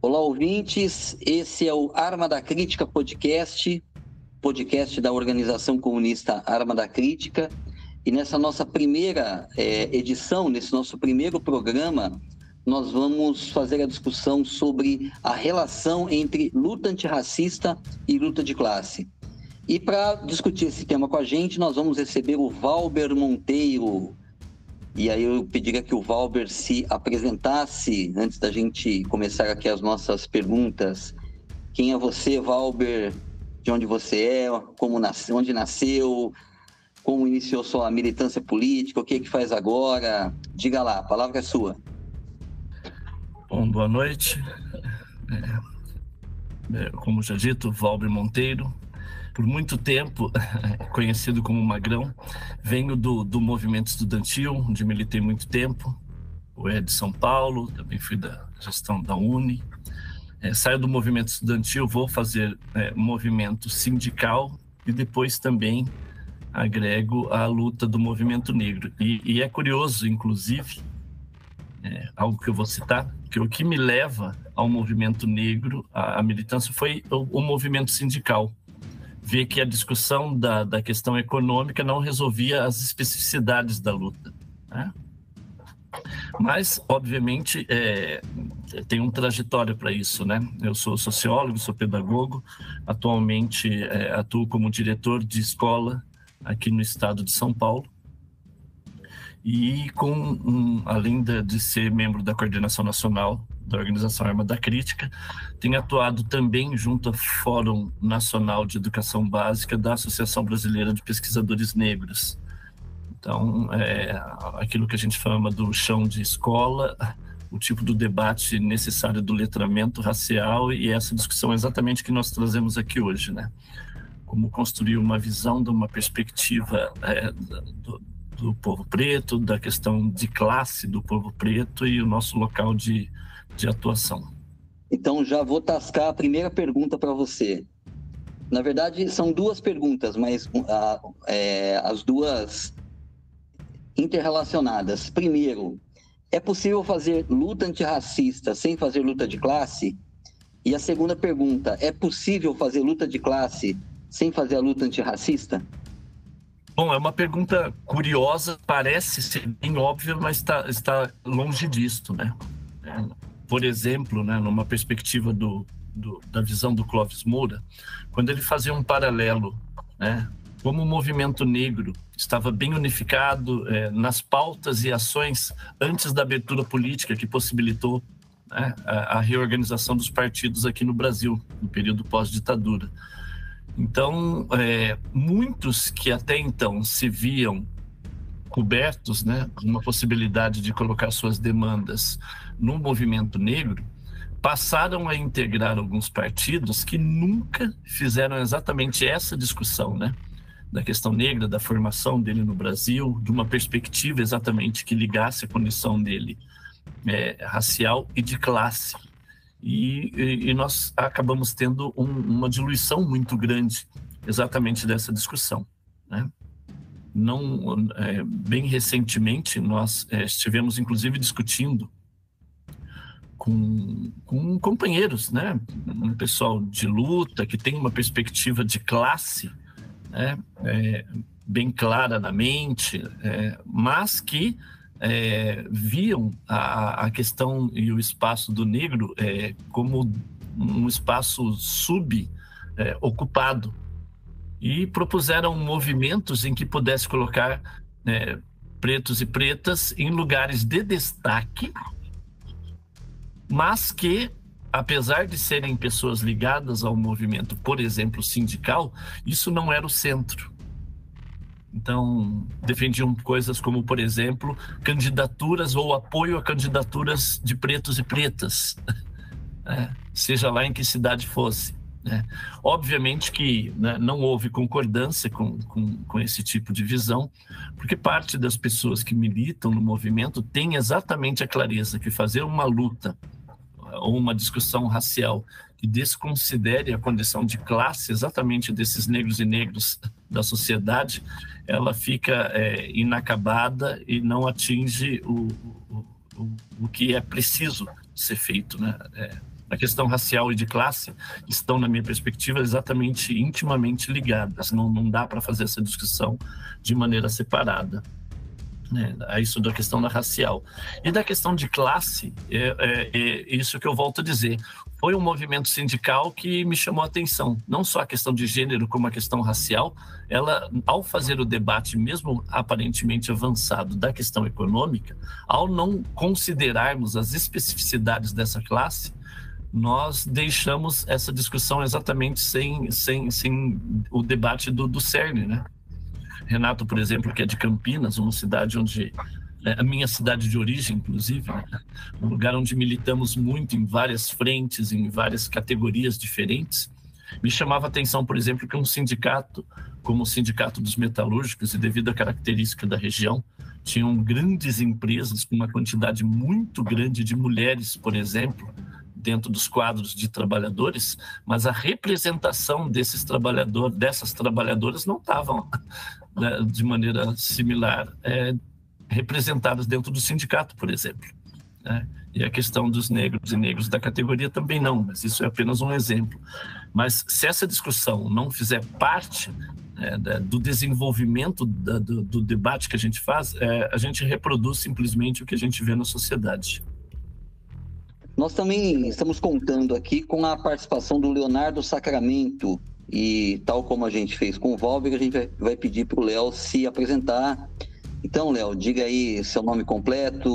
Olá, ouvintes. Esse é o Arma da Crítica podcast da Organização Comunista Arma da Crítica. E nessa nossa primeira edição, nesse nosso primeiro programa, nós vamos fazer a discussão sobre a relação entre luta antirracista e luta de classe. E para discutir esse tema com a gente, nós vamos receber o Valber Monteiro. E aí eu pediria que o Valber se apresentasse antes da gente começar aqui as nossas perguntas. Quem é você, Valber? De onde você é? Onde nasceu? Como iniciou sua militância política? O que é que faz agora? Diga lá, a palavra é sua. Bom, boa noite. Como já dito, Valber Monteiro. Por muito tempo, conhecido como Magrão, venho do movimento estudantil, onde militei muito tempo, o de São Paulo, também fui da gestão da Uni. Saio do movimento estudantil, vou fazer movimento sindical e depois também agrego a luta do movimento negro. E é curioso, inclusive, algo que eu vou citar, que o que me leva ao movimento negro, a militância, foi o movimento sindical. Ver que a discussão da questão econômica não resolvia as especificidades da luta, né? Mas, obviamente, tem uma trajetória para isso, né? Eu sou sociólogo, sou pedagogo, atualmente atuo como diretor de escola aqui no estado de São Paulo e além de ser membro da coordenação nacional da Organização Arma da Crítica, tem atuado também junto ao Fórum Nacional de Educação Básica da Associação Brasileira de Pesquisadores Negros. Então, aquilo que a gente chama do chão de escola, o tipo do debate necessário do letramento racial, e essa discussão é exatamente que nós trazemos aqui hoje, né? Como construir uma visão de uma perspectiva do povo preto, da questão de classe do povo preto e o nosso local de atuação. Então já vou tascar a primeira pergunta para você. Na verdade, são duas perguntas, mas as duas interrelacionadas. Primeiro, é possível fazer luta antirracista sem fazer luta de classe? E a segunda pergunta, é possível fazer luta de classe sem fazer a luta antirracista? Bom, é uma pergunta curiosa, parece ser bem óbvia, mas está longe disto, né? Por exemplo, né, numa perspectiva da visão do Clóvis Moura, quando ele fazia um paralelo, né, como o movimento negro estava bem unificado nas pautas e ações antes da abertura política que possibilitou, né, a reorganização dos partidos aqui no Brasil, no período pós-ditadura. Então, muitos que até então se viam cobertos, né, uma possibilidade de colocar suas demandas no movimento negro, passaram a integrar alguns partidos que nunca fizeram exatamente essa discussão, né, da questão negra, da formação dele no Brasil, de uma perspectiva exatamente que ligasse a condição dele racial e de classe. E nós acabamos tendo uma diluição muito grande exatamente dessa discussão, né? Bem recentemente, nós estivemos, inclusive, discutindo com companheiros, né? Um pessoal de luta que tem uma perspectiva de classe, né? Bem clara na mente, mas que viam a questão e o espaço do negro como um espaço ocupado, e propuseram movimentos em que pudesse colocar pretos e pretas em lugares de destaque, mas que, apesar de serem pessoas ligadas ao movimento, por exemplo, sindical, isso não era o centro. Então, defendiam coisas como, por exemplo, candidaturas ou apoio a candidaturas de pretos e pretas, seja lá em que cidade fosse. Obviamente que, né, não houve concordância com esse tipo de visão, porque parte das pessoas que militam no movimento tem exatamente a clareza que fazer uma luta ou uma discussão racial que desconsidere a condição de classe exatamente desses negros e negras da sociedade, ela fica inacabada e não atinge o que é preciso ser feito, né? A questão racial e de classe estão, na minha perspectiva, exatamente intimamente ligadas. Não dá para fazer essa discussão de maneira separada, né? Isso da questão da racial. E da questão de classe, isso que eu volto a dizer. Foi um movimento sindical que me chamou a atenção. Não só a questão de gênero, como a questão racial. Ela, ao fazer o debate, mesmo aparentemente avançado, da questão econômica, ao não considerarmos as especificidades dessa classe, nós deixamos essa discussão exatamente sem o debate do cerne, né? Renato, por exemplo, que é de Campinas, uma cidade onde... a minha cidade de origem, inclusive, né? Um lugar onde militamos muito em várias frentes, em várias categorias diferentes. Me chamava a atenção, por exemplo, que um sindicato, como o Sindicato dos Metalúrgicos, e devido à característica da região, tinham grandes empresas com uma quantidade muito grande de mulheres, por exemplo, dentro dos quadros de trabalhadores, mas a representação dessas trabalhadoras não estavam, né, de maneira similar, representadas dentro do sindicato, por exemplo, né? E a questão dos negros e negros da categoria também não, mas isso é apenas um exemplo. Mas se essa discussão não fizer parte, do desenvolvimento do debate que a gente faz, a gente reproduz simplesmente o que a gente vê na sociedade. Nós também estamos contando aqui com a participação do Leonardo Sacramento, e tal como a gente fez com o Valber, a gente vai pedir para o Léo se apresentar. Então, Léo, diga aí seu nome completo,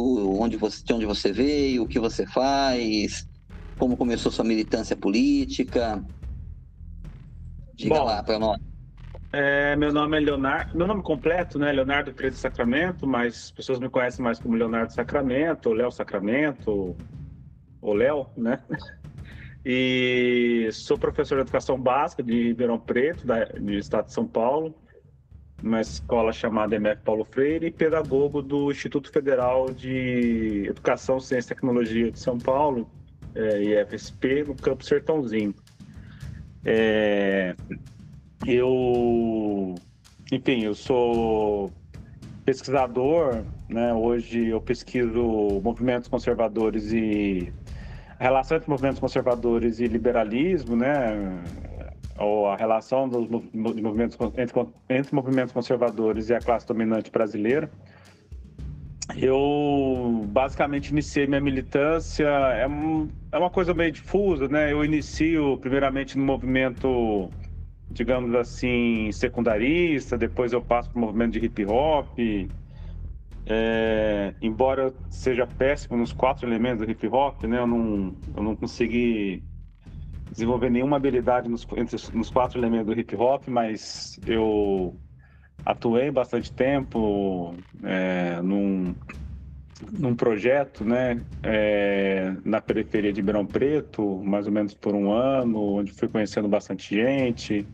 de onde você veio, o que você faz, como começou sua militância política. Diga lá para nós. Meu nome é Leonardo, meu nome completo, né, Leonardo Freire Sacramento, mas as pessoas me conhecem mais como Leonardo Sacramento, ou Léo Sacramento, ou Léo, né? E sou professor de educação básica de Ribeirão Preto, do estado de São Paulo, uma escola chamada MF Paulo Freire, e pedagogo do Instituto Federal de Educação, Ciência e Tecnologia de São Paulo, IFSP, no Campo Sertãozinho. Eu sou pesquisador, né? Hoje eu pesquiso movimentos conservadores e a relação entre movimentos conservadores e liberalismo, né? Ou a relação dos movimentos entre movimentos conservadores e a classe dominante brasileira. Eu basicamente iniciei minha militância, é uma coisa meio difusa, né? Eu inicio primeiramente no movimento, digamos assim, secundarista, depois eu passo para o movimento de hip hop. Embora eu seja péssimo nos 4 elementos do hip hop, né? Eu não consegui desenvolver nenhuma habilidade nos 4 elementos do hip hop, mas eu atuei bastante tempo num projeto, né, na periferia de Ribeirão Preto, mais ou menos por 1 ano, onde fui conhecendo bastante gente.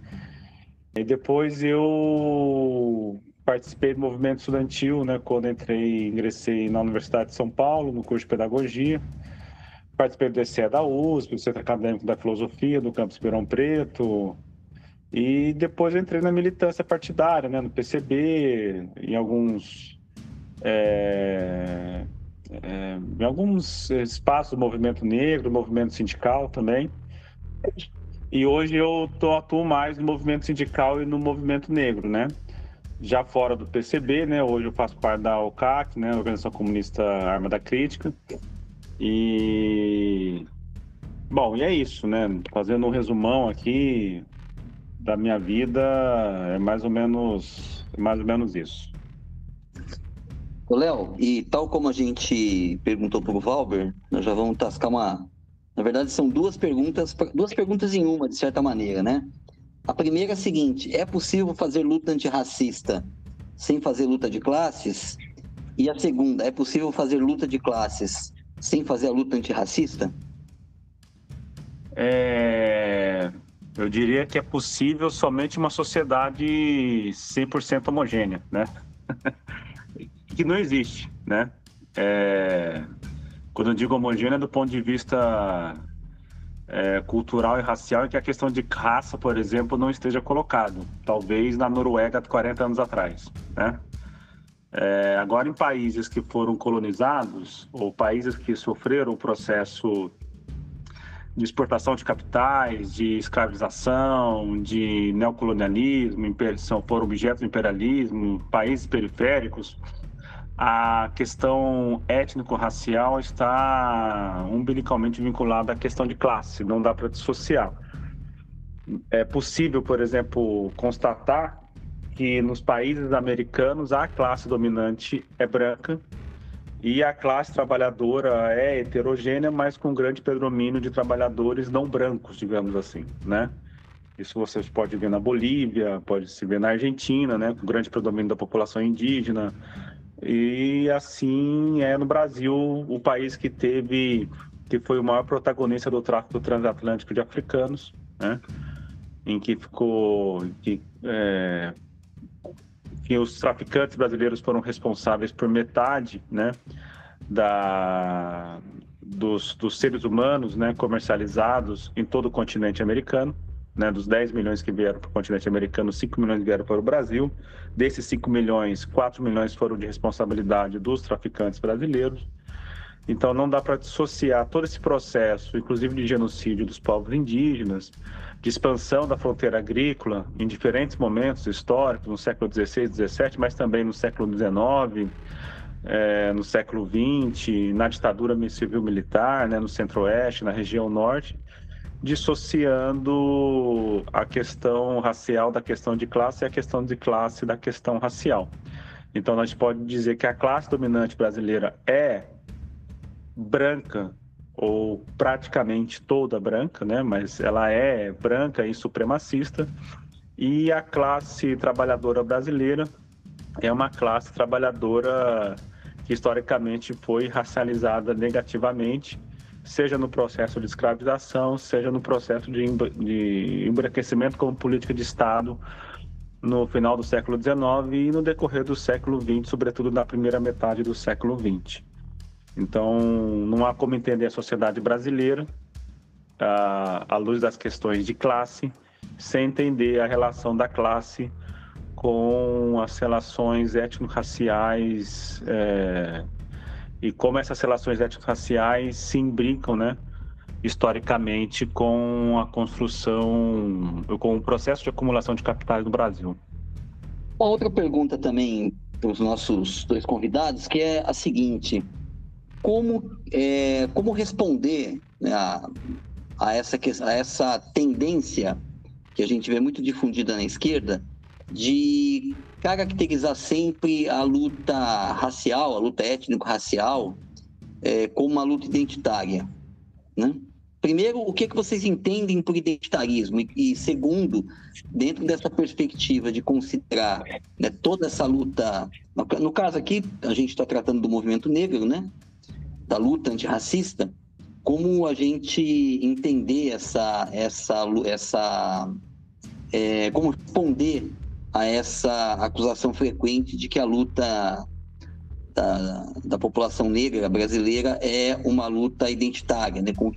E depois eu participei do movimento estudantil, né, quando ingressei na Universidade de São Paulo, no curso de Pedagogia. Participei do DCE da USP, do Centro Acadêmico da Filosofia, do campus Ribeirão Preto. E depois eu entrei na militância partidária, né, no PCB, em alguns espaços do movimento negro, do movimento sindical também. E hoje eu atuo mais no movimento sindical e no movimento negro, né? Já fora do PCB, né? Hoje eu faço parte da OCAC, né? Organização Comunista Arma da Crítica. E é isso, né? Fazendo um resumão aqui da minha vida, é mais ou menos isso. Ô, Léo, e tal como a gente perguntou para o Valber, nós já vamos tascar Na verdade, são duas perguntas em uma, de certa maneira, né? A primeira é a seguinte: é possível fazer luta antirracista sem fazer luta de classes? E a segunda, é possível fazer luta de classes sem fazer a luta antirracista? Eu diria que é possível somente uma sociedade 100% homogênea, né? Que não existe, né? Quando eu digo homogênea, do ponto de vista cultural e racial, é que a questão de raça, por exemplo, não esteja colocado. Talvez na Noruega, 40 anos atrás, né? Agora, em países que foram colonizados, ou países que sofreram o processo exportação de capitais, de escravização, de neocolonialismo, foram objetos de imperialismo, países periféricos, a questão étnico-racial está umbilicalmente vinculada à questão de classe, não dá para dissociar. É possível, por exemplo, constatar que nos países americanos a classe dominante é branca e a classe trabalhadora é heterogênea, mas com grande predomínio de trabalhadores não brancos, digamos assim, né? Isso você pode ver na Bolívia, pode se ver na Argentina, né? Com grande predomínio da população indígena. E assim é no Brasil, o país que foi o maior protagonista do tráfico transatlântico de africanos, né? Em que os traficantes brasileiros foram responsáveis por metade, né, dos seres humanos, né, comercializados em todo o continente americano, né, dos 10 milhões que vieram para o continente americano, 5 milhões vieram para o Brasil. Desses 5 milhões, 4 milhões foram de responsabilidade dos traficantes brasileiros. Então não dá para dissociar todo esse processo, inclusive de genocídio dos povos indígenas, de expansão da fronteira agrícola em diferentes momentos históricos, no século XVI, XVII, mas também no século XIX, no século XX, na ditadura civil-militar, né, no centro-oeste, na região norte, dissociando a questão racial da questão de classe e a questão de classe da questão racial. Então, a gente pode dizer que a classe dominante brasileira é branca, ou praticamente toda branca, né? Mas ela é branca e supremacista, e a classe trabalhadora brasileira é uma classe trabalhadora que historicamente foi racializada negativamente, seja no processo de escravização, seja no processo de embranquecimento como política de Estado no final do século XIX e no decorrer do século XX, sobretudo na primeira metade do século XX. Então, não há como entender a sociedade brasileira à luz das questões de classe, sem entender a relação da classe com as relações étnico-raciais e como essas relações étnico-raciais se imbricam, né, historicamente com a construção, com o processo de acumulação de capitais no Brasil. Uma outra pergunta também para os nossos dois convidados, que é a seguinte: como responder, né, a essa tendência que a gente vê muito difundida na esquerda de caracterizar sempre a luta racial, a luta étnico-racial, como uma luta identitária, né? Primeiro, o que vocês entendem por identitarismo? E segundo, dentro dessa perspectiva de considerar, né, toda essa luta, no caso aqui, a gente está tratando do movimento negro, né, da luta antirracista, como a gente entender como responder a essa acusação frequente de que a luta da população negra brasileira é uma luta identitária, né? Como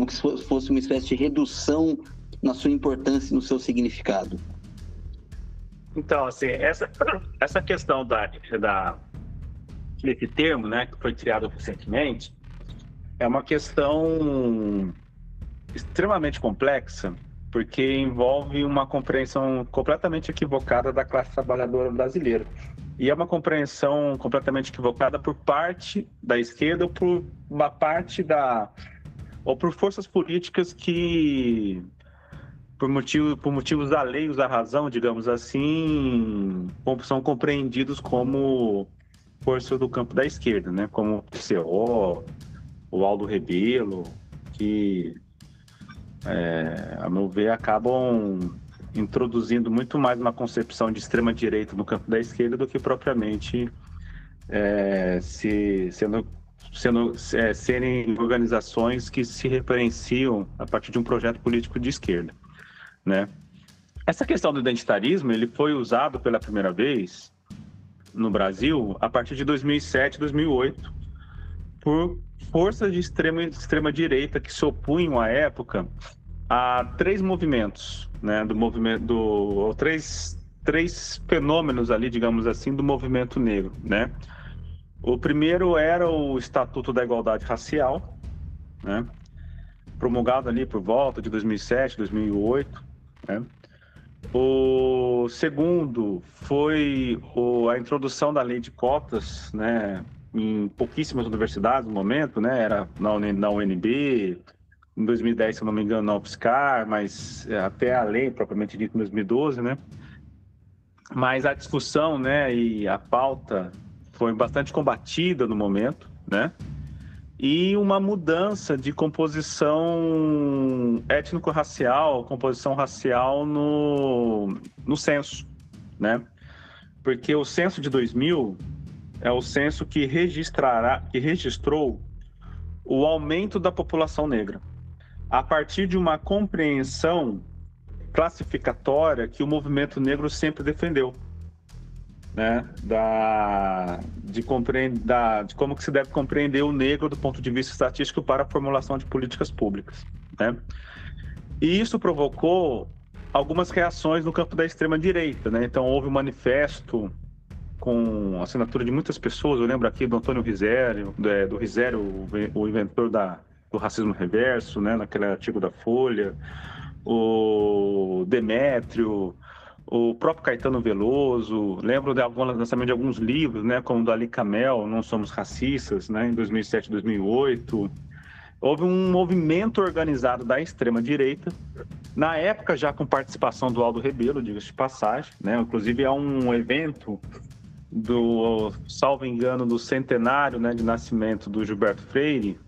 que fosse uma espécie de redução na sua importância e no seu significado. Então, assim, essa questão desse termo, né, que foi criado recentemente, é uma questão extremamente complexa, porque envolve uma compreensão completamente equivocada da classe trabalhadora brasileira. E é uma compreensão completamente equivocada por parte da esquerda ou por uma parte ou por forças políticas que, por motivos alheios à razão, digamos assim, são compreendidos como força do campo da esquerda, né? Como o PCO, o Aldo Rebelo, que, a meu ver, acabam introduzindo muito mais uma concepção de extrema-direita no campo da esquerda do que propriamente serem organizações que se referenciam a partir de um projeto político de esquerda, né? Essa questão do identitarismo, ele foi usado pela primeira vez no Brasil a partir de 2007, 2008, por forças de extrema-direita que se opunham à época a três movimentos, né, três fenômenos ali, digamos assim, do movimento negro, né? O primeiro era o Estatuto da Igualdade Racial, né? promulgado ali por volta de 2007, 2008, né? O segundo foi a introdução da lei de cotas, né, em pouquíssimas universidades no momento, né, era na UNB, em 2010, se eu não me engano, na UFSCar, mas até a lei propriamente dita em 2012, né? Mas a discussão, né, e a pauta foi bastante combatida no momento, né? E uma mudança de composição étnico-racial, composição racial no censo, né? Porque o censo de 2000 é o censo que registrou o aumento da população negra, a partir de uma compreensão classificatória que o movimento negro sempre defendeu, né? De como que se deve compreender o negro do ponto de vista estatístico para a formulação de políticas públicas, né? E isso provocou algumas reações no campo da extrema-direita, né? Então, houve um manifesto com assinatura de muitas pessoas. Eu lembro aqui do Antônio Risério, do Risério, o inventor do racismo reverso, né? Naquele artigo da Folha, o Demétrio, o próprio Caetano Veloso. Lembro do lançamento de alguns livros, né? Como o do Ali Camel, Não Somos Racistas, né? Em 2007, 2008. Houve um movimento organizado da extrema-direita, na época já com participação do Aldo Rebelo, diga-se de passagem, né? Inclusive é um evento salvo engano, do centenário, né, de nascimento do Gilberto Freire,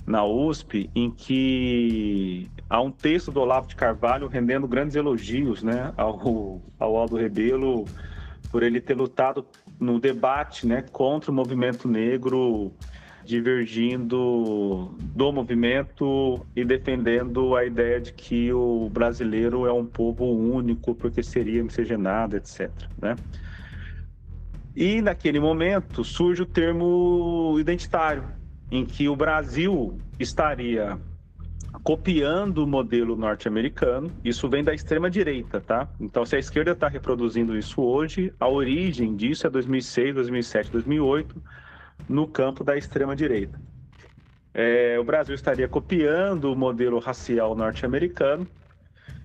na USP, em que há um texto do Olavo de Carvalho rendendo grandes elogios, né, ao Aldo Rebelo, por ele ter lutado no debate, né, contra o movimento negro, divergindo do movimento e defendendo a ideia de que o brasileiro é um povo único porque seria miscigenado, etc., né? E naquele momento surge o termo identitário, em que o Brasil estaria copiando o modelo norte-americano. Isso vem da extrema-direita, tá? Então, se a esquerda está reproduzindo isso hoje, a origem disso é 2006, 2007, 2008, no campo da extrema-direita. O Brasil estaria copiando o modelo racial norte-americano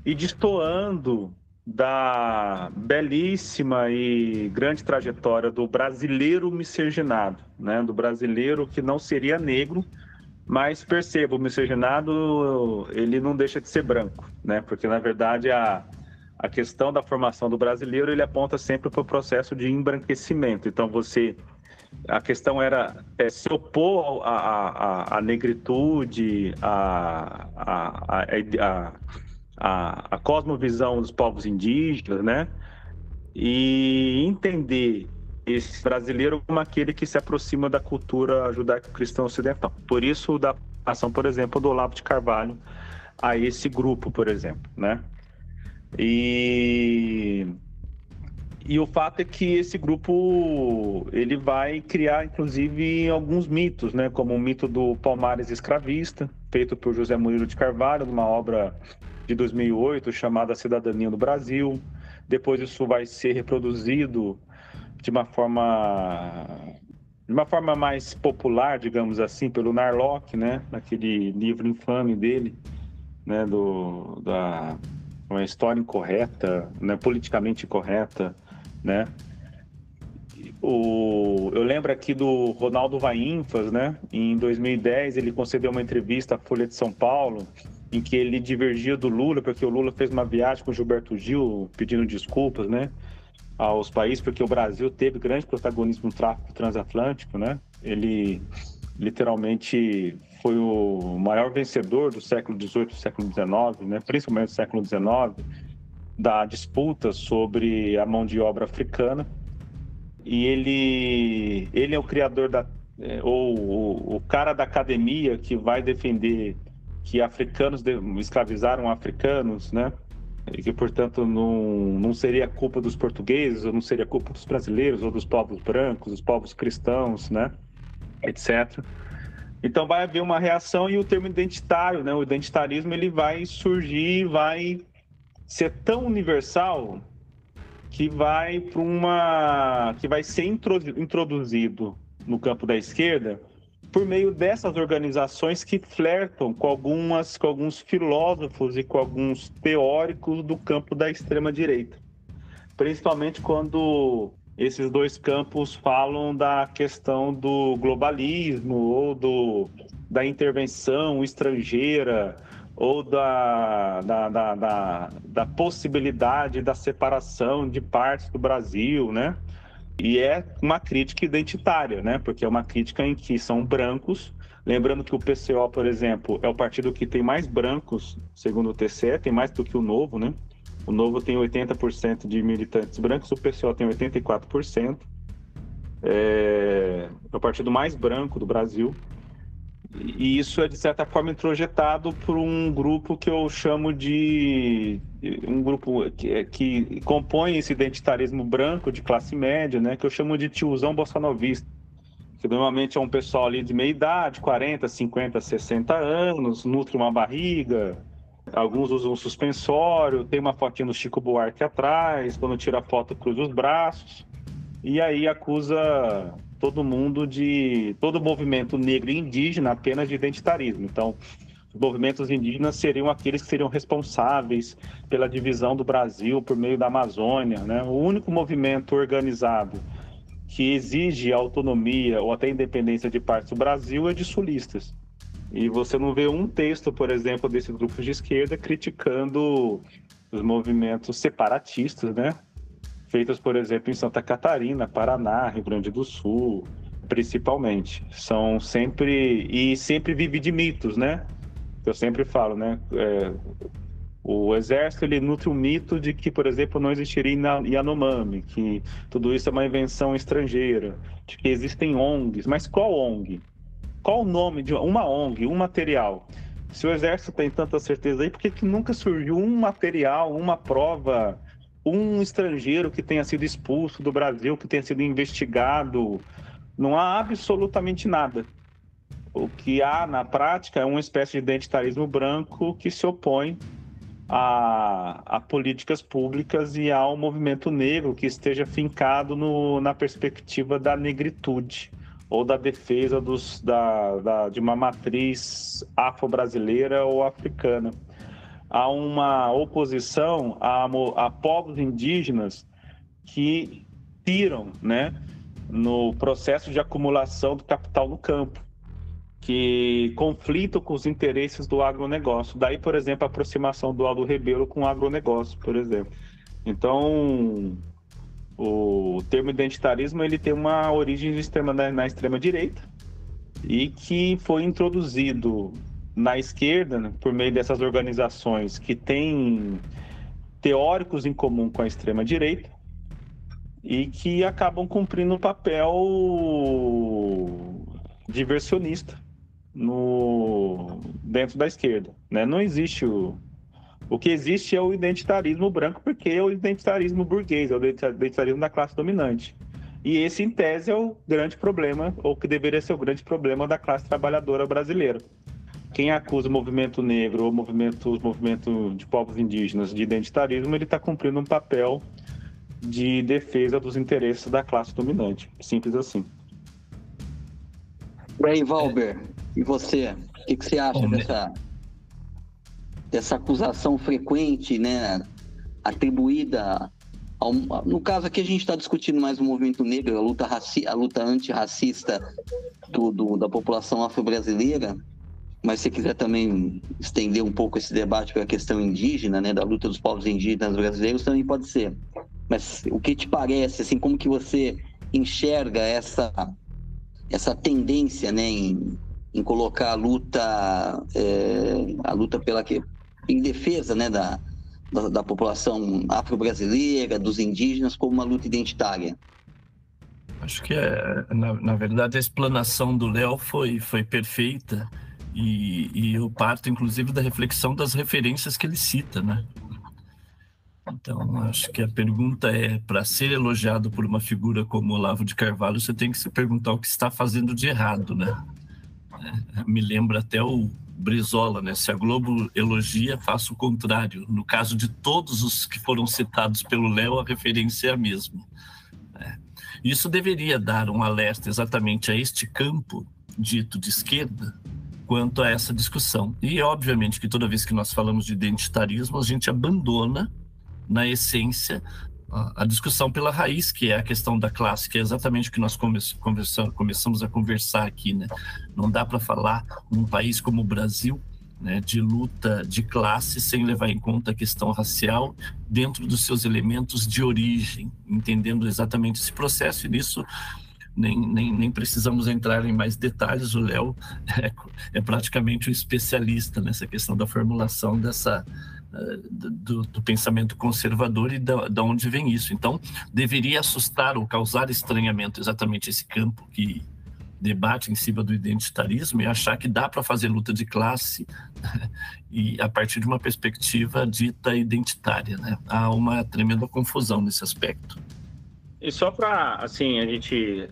e destoando da belíssima e grande trajetória do brasileiro miscigenado, né? Do brasileiro que não seria negro, mas perceba, o miscigenado, ele não deixa de ser branco, né? Porque, na verdade, a questão da formação do brasileiro, ele aponta sempre para o processo de embranquecimento. Então, a questão era se opor à negritude, a cosmovisão dos povos indígenas, né? E entender esse brasileiro como aquele que se aproxima da cultura judaico-cristã ocidental. Por isso, da ação, por exemplo, do Olavo de Carvalho a esse grupo, por exemplo, né? E o fato é que esse grupo, ele vai criar, inclusive, alguns mitos, né? Como o mito do Palmares escravista, feito por José Murilo de Carvalho, numa obra de 2008, chamada Cidadania no Brasil. Depois isso vai ser reproduzido de uma forma mais popular, digamos assim, pelo Narlock, né? Naquele livro infame dele, né? Uma história incorreta, né? Politicamente incorreta, né? Eu lembro aqui do Ronaldo Vainfas, né? Em 2010 ele concedeu uma entrevista à Folha de São Paulo, em que ele divergia do Lula, porque o Lula fez uma viagem com o Gilberto Gil pedindo desculpas, né, aos países, porque o Brasil teve grande protagonismo no tráfico transatlântico, né? Ele literalmente foi o maior vencedor do século XVIII, do século XIX, né, principalmente do século XIX, da disputa sobre a mão de obra africana. E ele é o criador ou o cara da academia que vai defender que africanos escravizaram africanos, né? E que, portanto, não seria culpa dos portugueses, ou não seria culpa dos brasileiros, ou dos povos brancos, dos povos cristãos, né? Etc. Então, vai haver uma reação, e o termo identitário, né? O identitarismo, ele vai surgir, vai ser tão universal que vai ser introduzido no campo da esquerda por meio dessas organizações que flertam com alguns filósofos e com alguns teóricos do campo da extrema-direita. Principalmente quando esses dois campos falam da questão do globalismo ou da intervenção estrangeira ou da possibilidade da separação de partes do Brasil, né? E é uma crítica identitária, né? Porque é uma crítica em que são brancos. Lembrando que o PCO, por exemplo, é o partido que tem mais brancos, segundo o TCE, tem mais do que o Novo, né? O Novo tem 80% de militantes brancos, o PCO tem 84%. É o partido mais branco do Brasil. E isso é, de certa forma, introjetado por um grupo que eu chamo de... um grupo que compõe esse identitarismo branco de classe média, né? Que eu chamo de tiozão bolsonovista. Que normalmente é um pessoal ali de meia idade, 40, 50, 60 anos, nutre uma barriga, alguns usam um suspensório, tem uma fotinha do Chico Buarque atrás, quando tira a foto cruza os braços, e aí acusa todo mundo todo movimento negro e indígena apenas de identitarismo. Então, os movimentos indígenas seriam aqueles que seriam responsáveis pela divisão do Brasil por meio da Amazônia, né? O único movimento organizado que exige autonomia ou até independência de partes do Brasil é de sulistas. E você não vê um texto, por exemplo, desses grupos de esquerda criticando os movimentos separatistas, né? Feitos, por exemplo, em Santa Catarina, Paraná, Rio Grande do Sul, principalmente. São sempre vive de mitos, né? Eu sempre falo, né? O exército, ele nutre o mito de que, por exemplo, não existiria Yanomami, que tudo isso é uma invenção estrangeira, de que existem ONGs. Mas qual ONG? Qual o nome de uma ONG, um material? Se o exército tem tanta certeza aí, por que nunca surgiu um material, uma prova, um estrangeiro que tenha sido expulso do Brasil, que tenha sido investigado? Não há absolutamente nada. O que há na prática é uma espécie de identitarismo branco que se opõe a políticas públicas e ao movimento negro que esteja fincado na perspectiva da negritude ou da defesa de uma matriz afro-brasileira ou africana. Há uma oposição a povos indígenas que tiram, né, no processo de acumulação do capital no campo, que conflitam com os interesses do agronegócio. Daí, por exemplo, a aproximação do Aldo Rebelo com o agronegócio, por exemplo. Então, o termo identitarismo ele tem uma origem na extrema-direita e que foi introduzido na esquerda, né, por meio dessas organizações que têm teóricos em comum com a extrema-direita e que acabam cumprindo um papel diversionista dentro da esquerda, né? Não existe o que existe é o identitarismo branco, porque é o identitarismo burguês, é o identitarismo da classe dominante. E esse, em tese, é o grande problema, ou que deveria ser o grande problema da classe trabalhadora brasileira. Quem acusa o movimento negro ou os movimentos de povos indígenas de identitarismo, ele está cumprindo um papel de defesa dos interesses da classe dominante. Simples assim. E aí, Valber, e você? O que você acha dessa acusação frequente, né, atribuída no caso aqui a gente está discutindo mais o movimento negro, a luta antirracista da população afro-brasileira, mas se quiser também estender um pouco esse debate para a questão indígena, né, da luta dos povos indígenas brasileiros, também pode ser. Mas o que te parece, assim, como que você enxerga essa tendência, né, em colocar a luta em defesa, né, da população afro-brasileira, dos indígenas, como uma luta identitária? Acho que, na verdade, a explanação do Léo foi perfeita e eu parto, inclusive, da reflexão das referências que ele cita, né? Então, acho que a pergunta é, para ser elogiado por uma figura como Olavo de Carvalho, você tem que se perguntar o que está fazendo de errado, né? Me lembra até o Brizola, né? Se a Globo elogia, faça o contrário. No caso de todos os que foram citados pelo Léo, a referência é a mesma. Isso deveria dar um alerta exatamente a este campo dito de esquerda quanto a essa discussão. E, obviamente, que toda vez que nós falamos de identitarismo, a gente abandona, na essência, a discussão pela raiz, que é a questão da classe, que é exatamente o que nós começamos a conversar aqui, né? Não dá para falar num país como o Brasil, né, de luta de classe sem levar em conta a questão racial dentro dos seus elementos de origem, entendendo exatamente esse processo. E nisso nem precisamos entrar em mais detalhes. O Léo é praticamente um especialista nessa questão da formulação do pensamento conservador e da onde vem isso. Então, deveria assustar ou causar estranhamento exatamente esse campo que debate em cima do identitarismo e achar que dá para fazer luta de classe e a partir de uma perspectiva dita identitária, né? Há uma tremenda confusão nesse aspecto. E só para, assim, a gente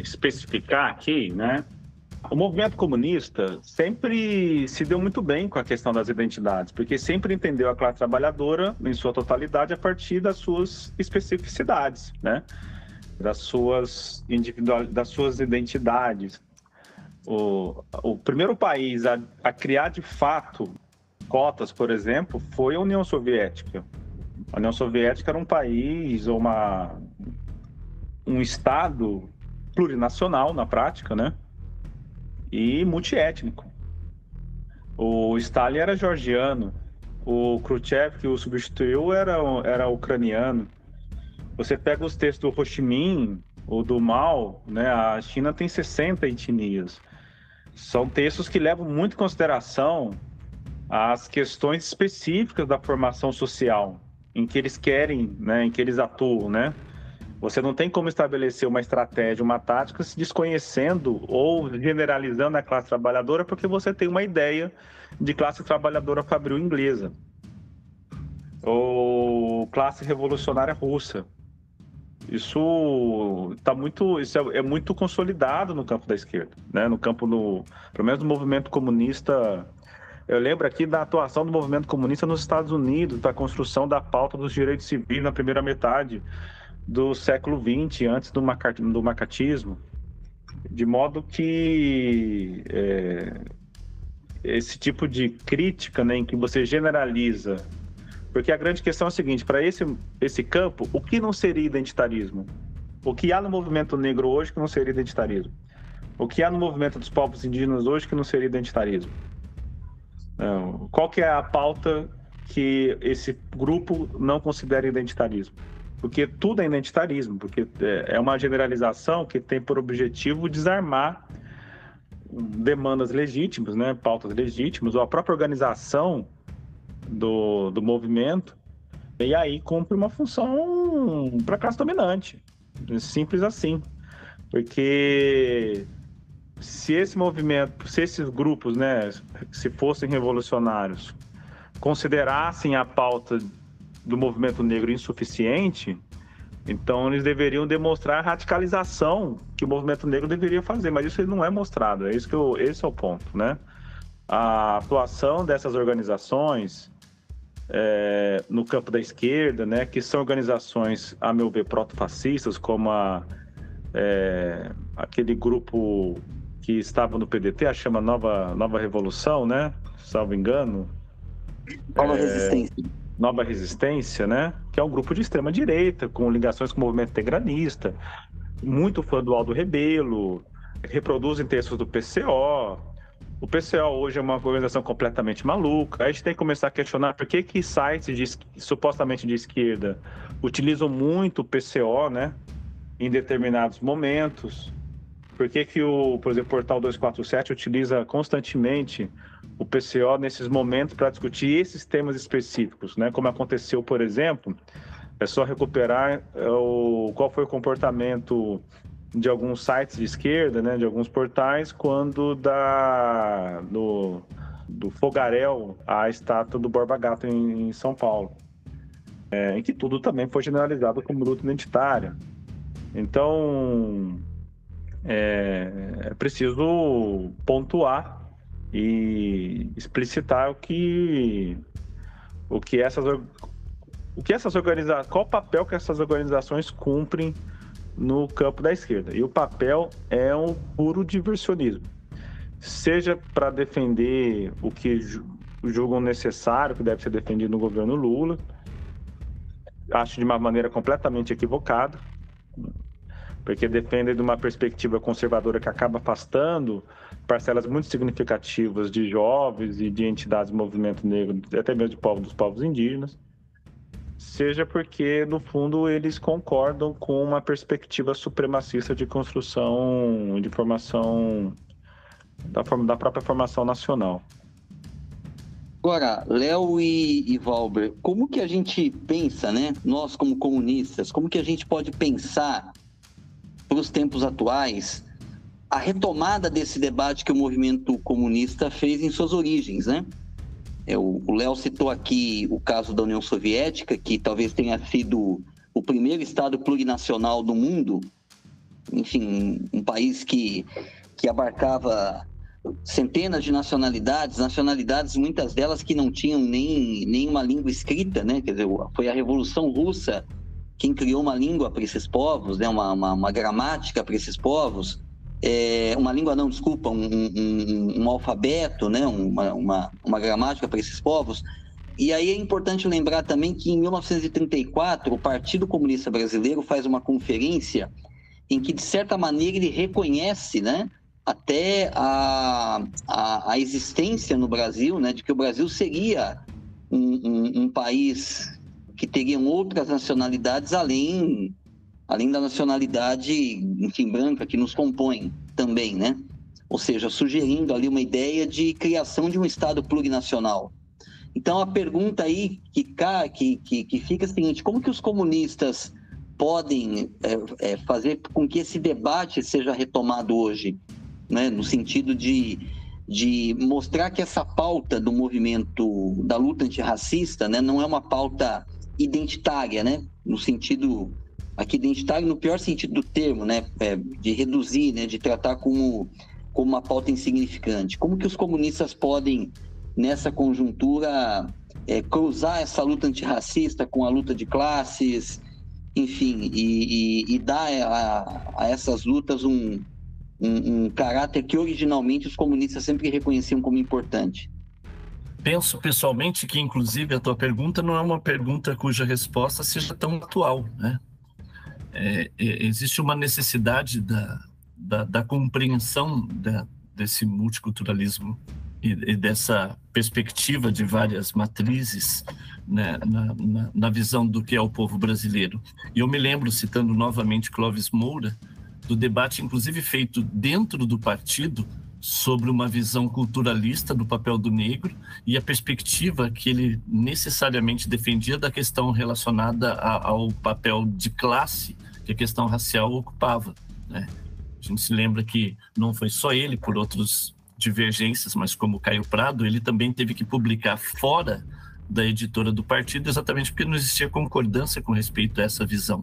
especificar aqui, né? O movimento comunista sempre se deu muito bem com a questão das identidades, porque sempre entendeu a classe trabalhadora em sua totalidade a partir das suas especificidades, né? Das suas identidades. O primeiro país a criar de fato cotas, por exemplo, foi a União Soviética. A União Soviética era um país, um estado plurinacional na prática, né? E multiétnico. O Stalin era georgiano, o Khrushchev, que o substituiu, era ucraniano. Você pega os textos do Ho Chi Minh ou do Mao, né? A China tem 60 etnias. São textos que levam muito em consideração as questões específicas da formação social, em que eles querem, né? Em que eles atuam, né? Você não tem como estabelecer uma estratégia, uma tática, se desconhecendo ou generalizando a classe trabalhadora, porque você tem uma ideia de classe trabalhadora fabril inglesa ou classe revolucionária russa. Isso é muito consolidado no campo da esquerda, né? No campo, pelo menos no movimento comunista. Eu lembro aqui da atuação do movimento comunista nos Estados Unidos, da construção da pauta dos direitos civis na primeira metade do século XX, antes do macartismo, de modo que esse tipo de crítica, né, em que você generaliza. Porque a grande questão é a seguinte: para esse campo, o que não seria identitarismo? O que há no movimento negro hoje que não seria identitarismo? O que há no movimento dos povos indígenas hoje que não seria identitarismo? Qual que é a pauta que esse grupo não considera identitarismo? Porque tudo é identitarismo, porque é uma generalização que tem por objetivo desarmar demandas legítimas, né, pautas legítimas, ou a própria organização do movimento, e aí cumpre uma função para a classe dominante. Simples assim. Porque se esse movimento, se esses grupos, né, se fossem revolucionários, considerassem a pauta do movimento negro insuficiente, então eles deveriam demonstrar a radicalização que o movimento negro deveria fazer, mas isso não é mostrado. Esse é o ponto, né? A atuação dessas organizações no campo da esquerda, né, que são organizações, a meu ver, proto-fascistas, como aquele grupo que estava no PDT, a chama Nova Revolução, né, salvo engano. Nova Resistência, né, que é um grupo de extrema-direita, com ligações com o movimento integralista, muito fã do Aldo Rebelo, reproduzem textos do PCO. O PCO hoje é uma organização completamente maluca. A gente tem que começar a questionar por que sites supostamente de esquerda utilizam muito o PCO, né, em determinados momentos. Por que por exemplo, o Portal 247 utiliza constantemente o PCO nesses momentos para discutir esses temas específicos, né? Como aconteceu, por exemplo, é só recuperar qual foi o comportamento de alguns sites de esquerda, né, de alguns portais, quando do fogaréu à estátua do Borba Gato em São Paulo, em que tudo também foi generalizado como luta identitária. Então, é preciso pontuar e explicitar qual o papel que essas organizações cumprem no campo da esquerda. E o papel é um puro diversionismo. Seja para defender o que julgam necessário, que deve ser defendido no governo Lula, acho de uma maneira completamente equivocada, porque defendem de uma perspectiva conservadora que acaba afastando parcelas muito significativas de jovens e de entidades do movimento negro, até mesmo dos povos indígenas, seja porque, no fundo, eles concordam com uma perspectiva supremacista de construção, de formação, da própria formação nacional. Agora, Léo e Valber, como que a gente pensa, né? Nós como comunistas, como que a gente pode pensar para os tempos atuais a retomada desse debate que o movimento comunista fez em suas origens, né? O Léo citou aqui o caso da União Soviética, que talvez tenha sido o primeiro Estado plurinacional do mundo, enfim, um país que abarcava centenas de nacionalidades, muitas delas que não tinham nem uma língua escrita, né? Quer dizer, foi a Revolução Russa quem criou uma língua para esses povos, né? uma gramática para esses povos, uma língua não, desculpa, um alfabeto, né? uma gramática para esses povos. E aí é importante lembrar também que em 1934 o Partido Comunista Brasileiro faz uma conferência em que, de certa maneira, ele reconhece, né, até a existência no Brasil, né, de que o Brasil seria um país que teriam outras nacionalidades além da nacionalidade, enfim, branca que nos compõe também, né? Ou seja, sugerindo ali uma ideia de criação de um Estado plurinacional. Então, a pergunta aí que fica é a seguinte: como que os comunistas podem fazer com que esse debate seja retomado hoje, né? No sentido de mostrar que essa pauta do movimento da luta antirracista, né, não é uma pauta identitária, né? No sentido aqui identitário no pior sentido do termo, né? De reduzir, né? De tratar como uma pauta insignificante. Como que os comunistas podem, nessa conjuntura, cruzar essa luta antirracista com a luta de classes, enfim, e dar a essas lutas um caráter que originalmente os comunistas sempre reconheciam como importante? Penso pessoalmente que, inclusive, a tua pergunta não é uma pergunta cuja resposta seja tão atual, né? Existe uma necessidade da compreensão desse multiculturalismo e dessa perspectiva de várias matrizes, né, na visão do que é o povo brasileiro. E eu me lembro, citando novamente Clóvis Moura, do debate, inclusive, feito dentro do partido sobre uma visão culturalista do papel do negro e a perspectiva que ele necessariamente defendia da questão relacionada ao papel de classe que a questão racial ocupava, né? A gente se lembra que não foi só ele, por outras divergências, mas como Caio Prado, ele também teve que publicar fora da editora do partido, exatamente porque não existia concordância com respeito a essa visão.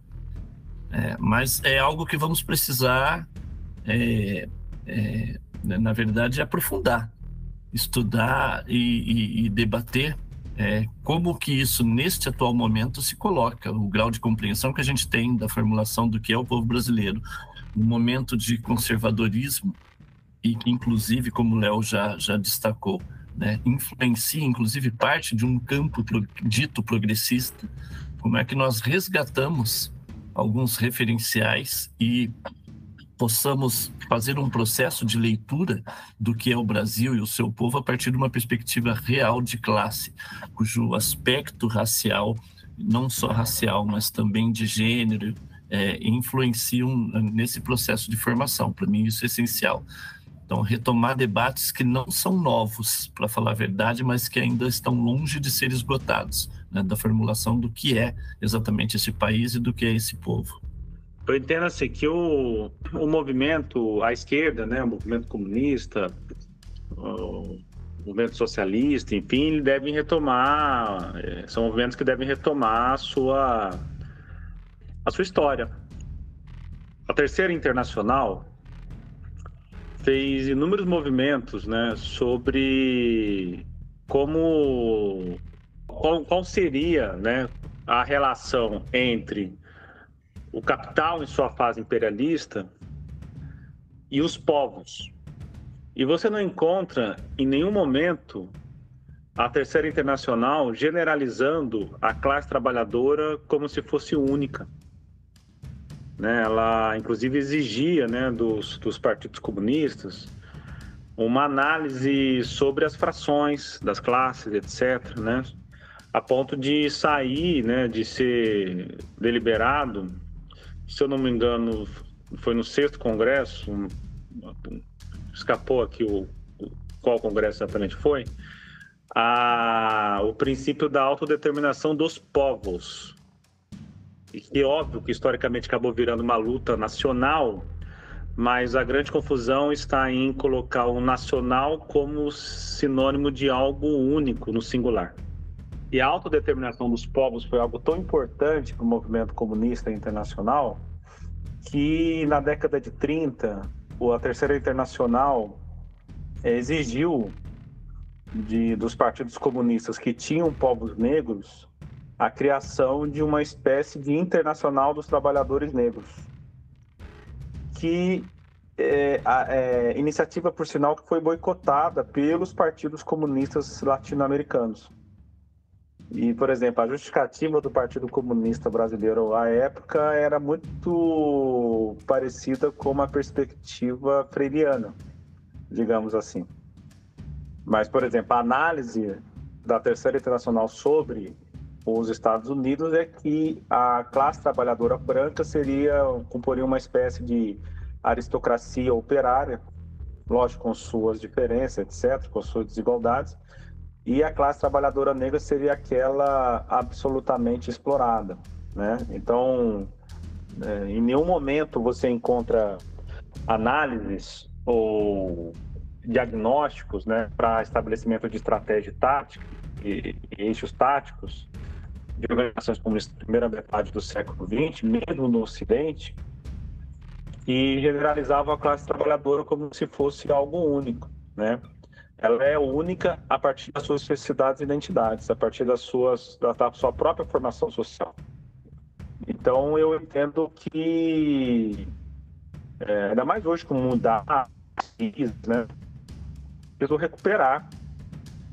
Mas é algo que vamos precisar, na verdade, aprofundar, estudar e debater como que isso, neste atual momento, se coloca, o grau de compreensão que a gente tem da formulação do que é o povo brasileiro, um momento de conservadorismo e que, inclusive, como o Léo já destacou, né, influencia, inclusive, parte de um campo dito progressista. Como é que nós resgatamos alguns referenciais e possamos fazer um processo de leitura do que é o Brasil e o seu povo a partir de uma perspectiva real de classe, cujo aspecto racial, não só racial, mas também de gênero, influenciam nesse processo de formação. Para mim, isso é essencial. Então, retomar debates que não são novos, para falar a verdade, mas que ainda estão longe de ser esgotados, né, da formulação do que é exatamente esse país e do que é esse povo. Eu entendo assim que o movimento à esquerda, né, o movimento comunista, o movimento socialista, enfim, devem retomar, são movimentos que devem retomar a sua história. A Terceira Internacional fez inúmeros movimentos, né, sobre qual seria, né, a relação entre o capital em sua fase imperialista e os povos. E você não encontra em nenhum momento a Terceira Internacional generalizando a classe trabalhadora como se fosse única. Né? Ela, inclusive, exigia, né, dos partidos comunistas uma análise sobre as frações das classes, etc., né? A ponto de sair, né, de ser deliberado, se eu não me engano, foi no 6º Congresso, escapou aqui qual congresso exatamente foi, o princípio da autodeterminação dos povos. E que é óbvio que historicamente acabou virando uma luta nacional, mas a grande confusão está em colocar o nacional como sinônimo de algo único, no singular. E a autodeterminação dos povos foi algo tão importante para o movimento comunista internacional que na década de 30, a Terceira Internacional exigiu dos partidos comunistas que tinham povos negros a criação de uma espécie de internacional dos trabalhadores negros. Que iniciativa, por sinal, que foi boicotada pelos partidos comunistas latino-americanos. E, por exemplo, a justificativa do Partido Comunista Brasileiro à época era muito parecida com uma perspectiva freiriana, digamos assim. Mas, por exemplo, a análise da Terceira Internacional sobre os Estados Unidos é que a classe trabalhadora branca comporia uma espécie de aristocracia operária, lógico, com suas diferenças, etc., com suas desigualdades, e a classe trabalhadora negra seria aquela absolutamente explorada, né? Então, em nenhum momento você encontra análises ou diagnósticos, né, para estabelecimento de estratégia tática e eixos táticos de organizações comunistas da primeira metade do século XX, mesmo no Ocidente, e generalizavam a classe trabalhadora como se fosse algo único, né? Ela é única a partir das suas especificidades e identidades, a partir da sua própria formação social. Então, eu entendo que, ainda mais hoje com mudar, né, preciso recuperar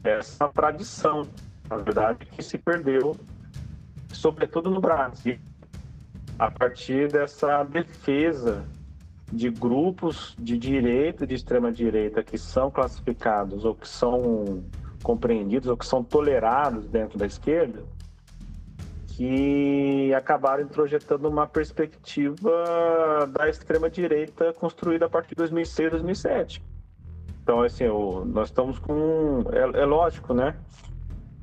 essa tradição, na verdade, que se perdeu, sobretudo no Brasil, a partir dessa defesa de grupos de direita e de extrema-direita que são classificados ou que são compreendidos ou que são tolerados dentro da esquerda, que acabaram introjetando uma perspectiva da extrema-direita construída a partir de 2006, 2007. Então, assim, nós estamos com... É lógico, né,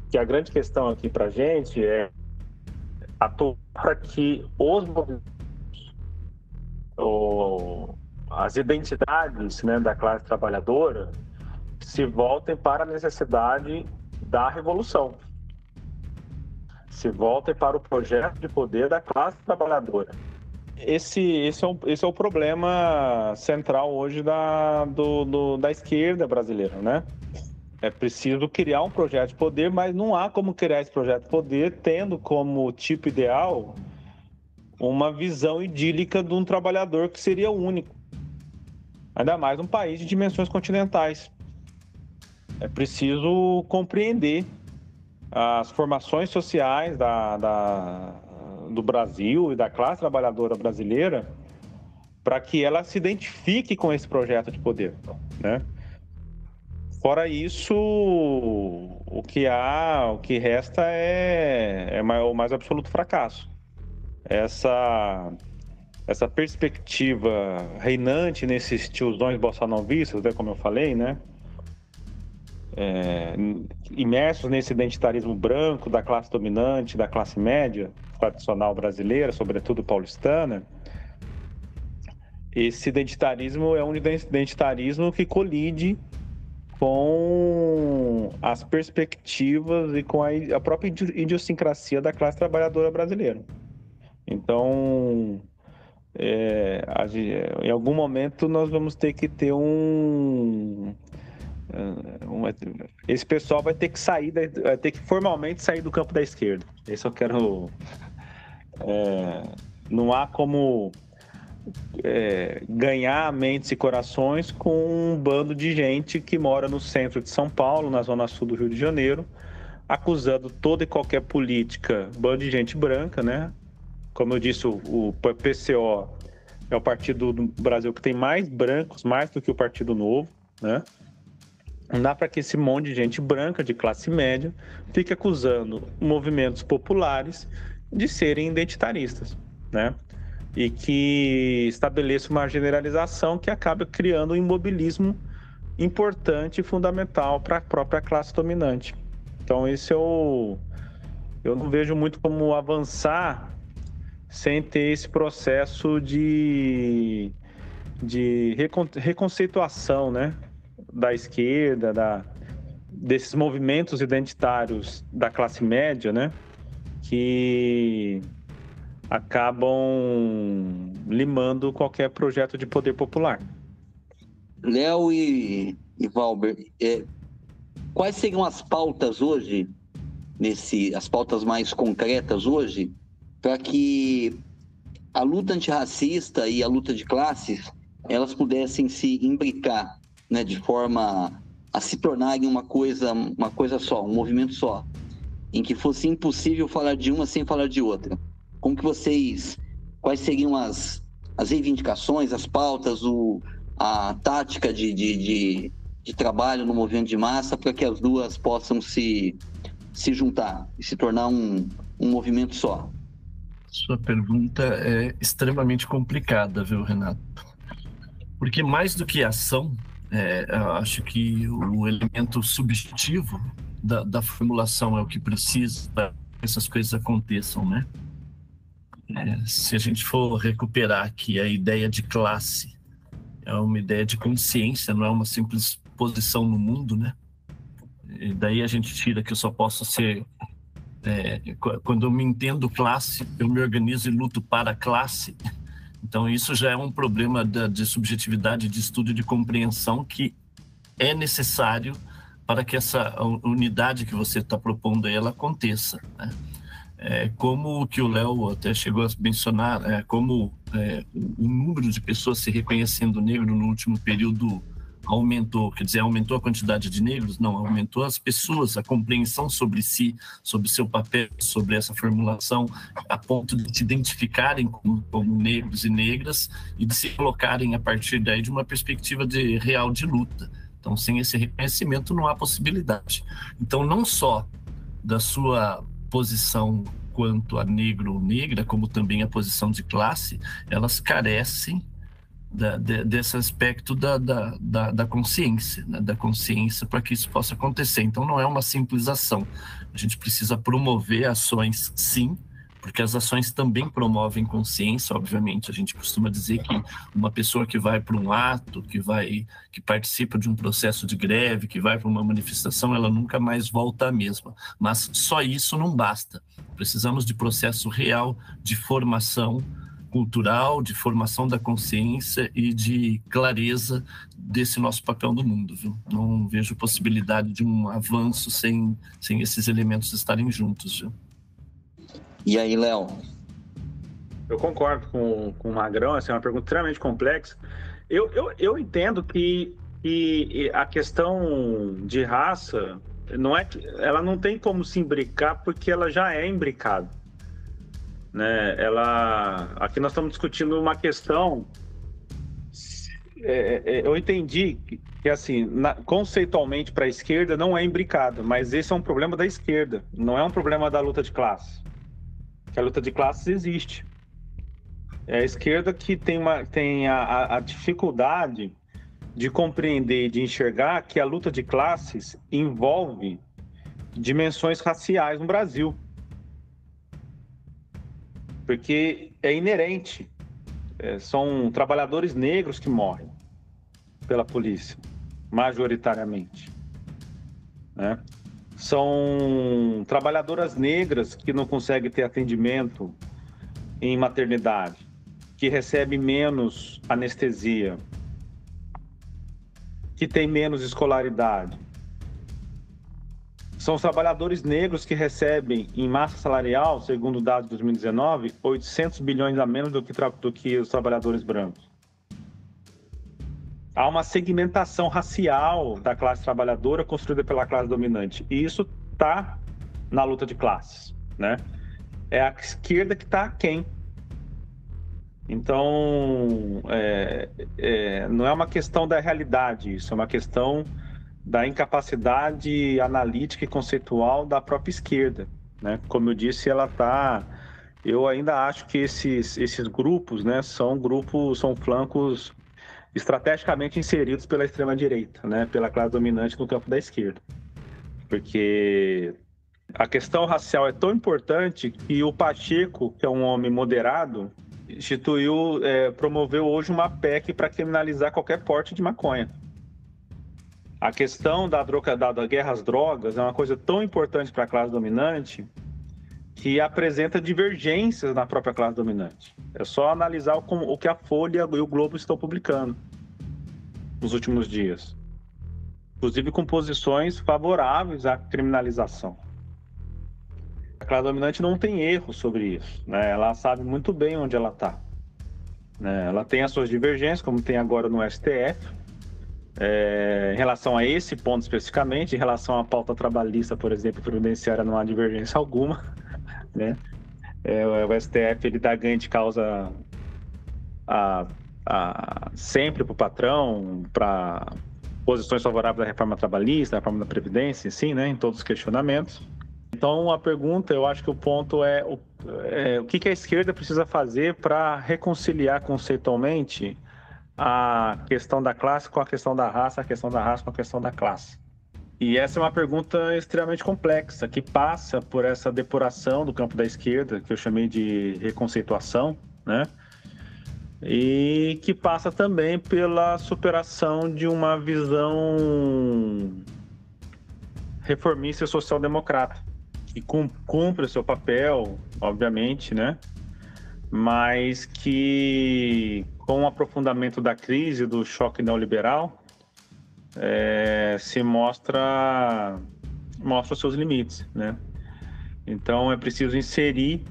que a grande questão aqui para a gente é atuar para que os movimentos, as identidades, né, da classe trabalhadora se voltem para a necessidade da revolução, se voltem para o projeto de poder da classe trabalhadora. Esse é o problema central hoje da esquerda brasileira, né? É preciso criar um projeto de poder, mas não há como criar esse projeto de poder tendo como tipo ideal uma visão idílica de um trabalhador que seria único. Ainda mais um país de dimensões continentais. É preciso compreender as formações sociais do Brasil e da classe trabalhadora brasileira para que ela se identifique com esse projeto de poder, né? Fora isso, o que resta é o mais absoluto fracasso. Essa perspectiva reinante nesses tiozões bolsonavistas, né, como eu falei, né? Imersos nesse identitarismo branco da classe dominante, da classe média tradicional brasileira, sobretudo paulistana. Esse identitarismo é um identitarismo que colide com as perspectivas e com a própria idiosincrasia da classe trabalhadora brasileira. Então, em algum momento nós vamos ter que ter esse pessoal vai ter que formalmente sair do campo da esquerda. Isso eu quero Não há como ganhar mentes e corações com um bando de gente que mora no centro de São Paulo, na zona sul do Rio de Janeiro, acusando toda e qualquer política, bando de gente branca, né? Como eu disse, o PCO é o partido do Brasil que tem mais brancos, mais do que o Partido Novo, né? Não dá para que esse monte de gente branca, de classe média, fique acusando movimentos populares de serem identitaristas, né? E que estabeleça uma generalização que acaba criando um imobilismo importante e fundamental para a própria classe dominante. Então, eu não vejo muito como avançar sem ter esse processo de reconceituação, né, da esquerda, desses movimentos identitários da classe média, né, que acabam limando qualquer projeto de poder popular. Léo e Valber, quais seriam as pautas hoje, as pautas mais concretas hoje, para que a luta antirracista e a luta de classes, elas pudessem se imbricar, né, de forma a se tornarem uma coisa só, um movimento só, em que fosse impossível falar de uma sem falar de outra? Quais seriam as reivindicações, as pautas, a tática de trabalho no movimento de massa para que as duas possam se juntar e se tornar um movimento só? Sua pergunta é extremamente complicada, viu, Renato? Porque mais do que ação, eu acho que o elemento subjetivo da formulação é o que precisa para que essas coisas aconteçam, né? Se a gente for recuperar aqui a ideia de classe, é uma ideia de consciência, não é uma simples posição no mundo, né? E daí a gente tira que eu só posso ser... quando eu me entendo classe, eu me organizo e luto para a classe. Então isso já é um problema de subjetividade, de estudo e de compreensão que é necessário para que essa unidade que você está propondo aí, ela aconteça, né? Como o que o Léo até chegou a mencionar, como o número de pessoas se reconhecendo negro no último período aumentou, quer dizer, aumentou a quantidade de negros? Não, aumentou as pessoas, a compreensão sobre si, sobre seu papel, sobre essa formulação, a ponto de se identificarem como negros e negras e de se colocarem a partir daí de uma perspectiva real de luta. Então, sem esse reconhecimento não há possibilidade. Então, não só da sua posição quanto a negro ou negra, como também a posição de classe, elas carecem desse aspecto da consciência, né? Da consciência para que isso possa acontecer. Então não é uma simples ação. A gente precisa promover ações, sim, porque as ações também promovem consciência, obviamente. A gente costuma dizer que uma pessoa que vai para um ato, que participa de um processo de greve, que vai para uma manifestação, ela nunca mais volta à mesma. Mas só isso não basta. Precisamos de processo real de formação cultural, de formação da consciência e de clareza desse nosso papel no mundo, viu? Não vejo possibilidade de um avanço sem esses elementos estarem juntos, viu? E aí, Léo? Eu concordo com o Magrão, essa é uma pergunta extremamente complexa. Eu entendo que a questão de raça, ela não tem como se imbricar porque ela já é imbricada, né? Aqui nós estamos discutindo uma questão, eu entendi que assim, conceitualmente para a esquerda não é imbricada, mas esse é um problema da esquerda, não é um problema da luta de classes. Que a luta de classes existe. É a esquerda que tem a dificuldade de compreender e de enxergar que a luta de classes envolve dimensões raciais no Brasil. Porque é inerente. São trabalhadores negros que morrem pela polícia, majoritariamente, né? São trabalhadoras negras que não conseguem ter atendimento em maternidade, que recebem menos anestesia, que têm menos escolaridade. São os trabalhadores negros que recebem, em massa salarial, segundo o dado de 2019, 800 bilhões a menos do que os trabalhadores brancos. Há uma segmentação racial da classe trabalhadora construída pela classe dominante. E isso está na luta de classes, né? É a esquerda que está aquém. Então, não é uma questão da realidade, isso é uma questão da incapacidade analítica e conceitual da própria esquerda, né? Como eu disse, eu ainda acho que esses grupos, né, são flancos estrategicamente inseridos pela extrema-direita, né, pela classe dominante no campo da esquerda. Porque a questão racial é tão importante que o Pacheco, que é um homem moderado, promoveu hoje uma PEC para criminalizar qualquer porte de maconha. A questão da guerra às drogas é uma coisa tão importante para a classe dominante que apresenta divergências na própria classe dominante. É só analisar o que a Folha e o Globo estão publicando nos últimos dias. Inclusive com posições favoráveis à criminalização. A classe dominante não tem erro sobre isso, né? Ela sabe muito bem onde ela está. Né? Ela tem as suas divergências, como tem agora no STF, em relação a esse ponto especificamente. Em relação à pauta trabalhista, por exemplo, previdenciária, não há divergência alguma, né? O STF ele dá ganho de causa sempre para o patrão, para posições favoráveis à reforma trabalhista, à reforma da Previdência, sim, né? Em todos os questionamentos. Então, a pergunta, eu acho que o ponto é o que a esquerda precisa fazer para reconciliar conceitualmente a questão da classe com a questão da raça, a questão da raça com a questão da classe. E essa é uma pergunta extremamente complexa, que passa por essa depuração do campo da esquerda, que eu chamei de reconceituação, né? E que passa também pela superação de uma visão reformista e social-democrata, que cumpre o seu papel, obviamente, né? Mas que, com o aprofundamento da crise, do choque neoliberal, se mostra os seus limites, né? Então, é preciso inserir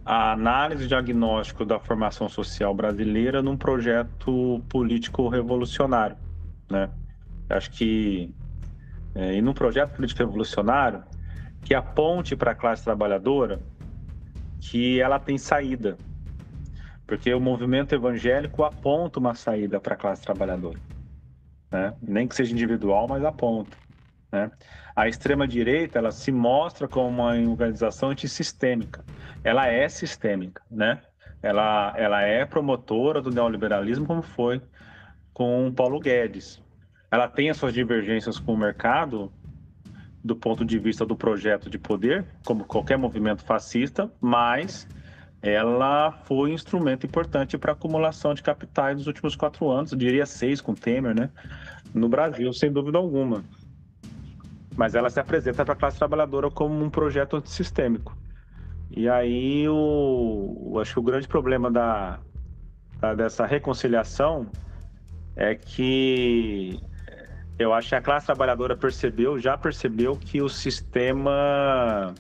a análise e diagnóstico da formação social brasileira num projeto político revolucionário, né? Acho que, e num projeto político revolucionário, que aponte para a classe trabalhadora que ela tem saída, porque o movimento evangélico aponta uma saída para a classe trabalhadora, né? Nem que seja individual, mas aponta, né? A extrema-direita, ela se mostra como uma organização antissistêmica. Ela é sistêmica, né? Ela é promotora do neoliberalismo, como foi com Paulo Guedes. Ela tem as suas divergências com o mercado, do ponto de vista do projeto de poder, como qualquer movimento fascista, mas ela foi um instrumento importante para a acumulação de capitais nos últimos 4 anos, eu diria 6 com Temer, né? No Brasil, sem dúvida alguma. Mas ela se apresenta para a classe trabalhadora como um projeto antissistêmico. E aí, acho que o grande problema dessa reconciliação é que eu acho que a classe trabalhadora já percebeu que o sistema,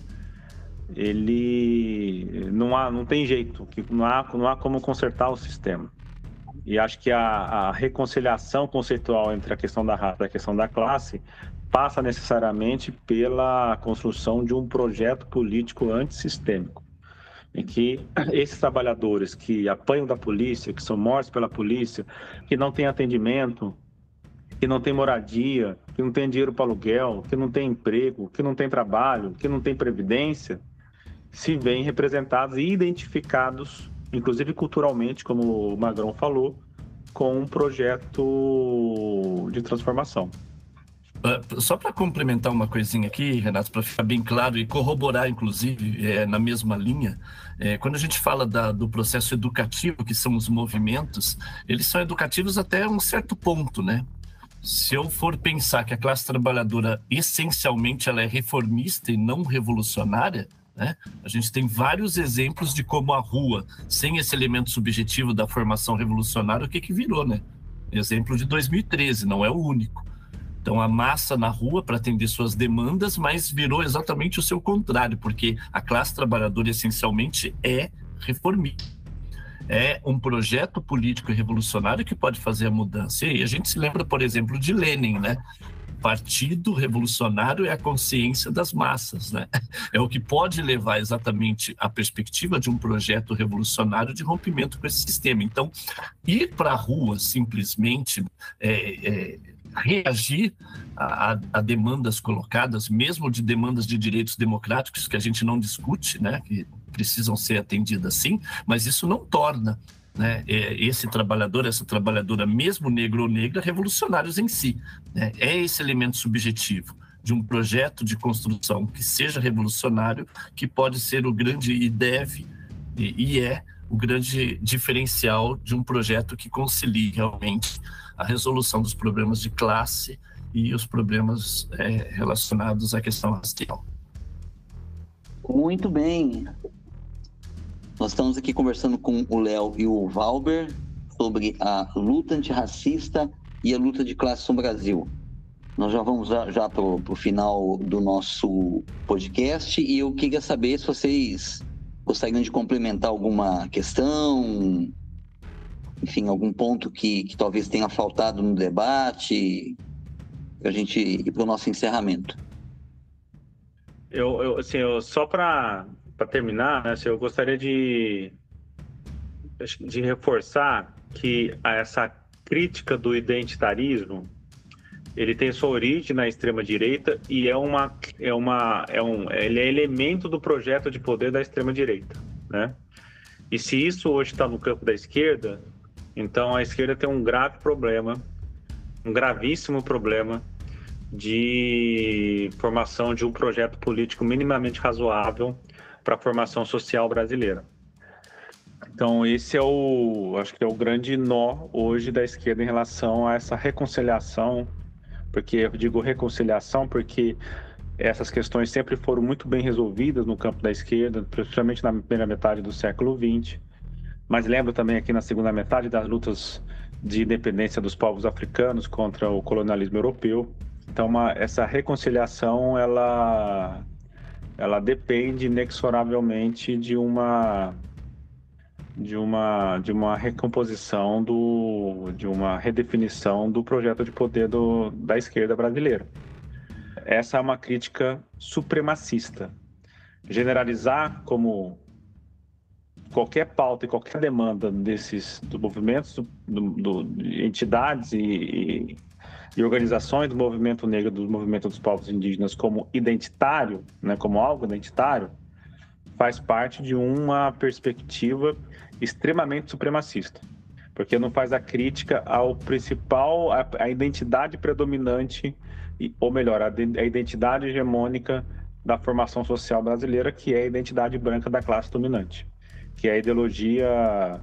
ele não tem jeito, que não há como consertar o sistema. E acho que a reconciliação conceitual entre a questão da raça e a questão da classe passa necessariamente pela construção de um projeto político antissistêmico, em que esses trabalhadores que apanham da polícia, que são mortos pela polícia, que não têm atendimento, que não tem moradia, que não tem dinheiro para aluguel, que não tem emprego, que não tem trabalho, que não tem previdência, se veem representados e identificados, inclusive culturalmente, como o Magrão falou, com um projeto de transformação. Só para complementar uma coisinha aqui, Renato, para ficar bem claro e corroborar, inclusive, na mesma linha, quando a gente fala do processo educativo, que são os movimentos, eles são educativos até um certo ponto, né? Se eu for pensar que a classe trabalhadora, essencialmente, ela é reformista e não revolucionária, né? A gente tem vários exemplos de como a rua, sem esse elemento subjetivo da formação revolucionária, o que virou, né? Exemplo de 2013, não é o único. Então, a massa na rua para atender suas demandas, mas virou exatamente o seu contrário, porque a classe trabalhadora essencialmente é reformista. É um projeto político e revolucionário que pode fazer a mudança. E a gente se lembra, por exemplo, de Lenin, né? Partido revolucionário é a consciência das massas, né? É o que pode levar exatamente à perspectiva de um projeto revolucionário de rompimento com esse sistema. Então, ir para a rua simplesmente reagir a demandas colocadas, mesmo de demandas de direitos democráticos que a gente não discute, né? Que precisam ser atendidas sim, mas isso não torna, né, esse trabalhador, essa trabalhadora, mesmo negro ou negra, revolucionários em si, né? É esse elemento subjetivo de um projeto de construção que seja revolucionário que pode ser o grande e deve e é o grande diferencial de um projeto que concilie realmente a resolução dos problemas de classe e os problemas relacionados à questão racial. Muito bem. Nós estamos aqui conversando com o Léo e o Valber sobre a luta antirracista e a luta de classe no Brasil. Nós já vamos já para o final do nosso podcast e eu queria saber se vocês gostariam de complementar alguma questão, enfim, algum ponto que talvez tenha faltado no debate, para a gente ir para o nosso encerramento. Só para terminar, né, eu gostaria de reforçar que essa crítica do identitarismo, ele tem sua origem na extrema-direita e ele é elemento do projeto de poder da extrema-direita, né? E se isso hoje está no campo da esquerda, então a esquerda tem um grave problema, um gravíssimo problema de formação de um projeto político minimamente razoável para a formação social brasileira. Então esse acho que é o grande nó hoje da esquerda em relação a essa reconciliação, porque eu digo reconciliação porque essas questões sempre foram muito bem resolvidas no campo da esquerda, principalmente na primeira metade do século XX, mas lembro também aqui na segunda metade das lutas de independência dos povos africanos contra o colonialismo europeu. Então essa reconciliação ela depende inexoravelmente de uma recomposição de uma redefinição do projeto de poder da esquerda brasileira. Essa é uma crítica supremacista. Generalizar como qualquer pauta e qualquer demanda dos movimentos, de entidades e organizações do movimento negro, do movimento dos povos indígenas como identitário, né, como algo identitário, faz parte de uma perspectiva extremamente supremacista, porque não faz a crítica ao principal, a identidade predominante, ou melhor, a identidade hegemônica da formação social brasileira, que é a identidade branca da classe dominante, que é a ideologia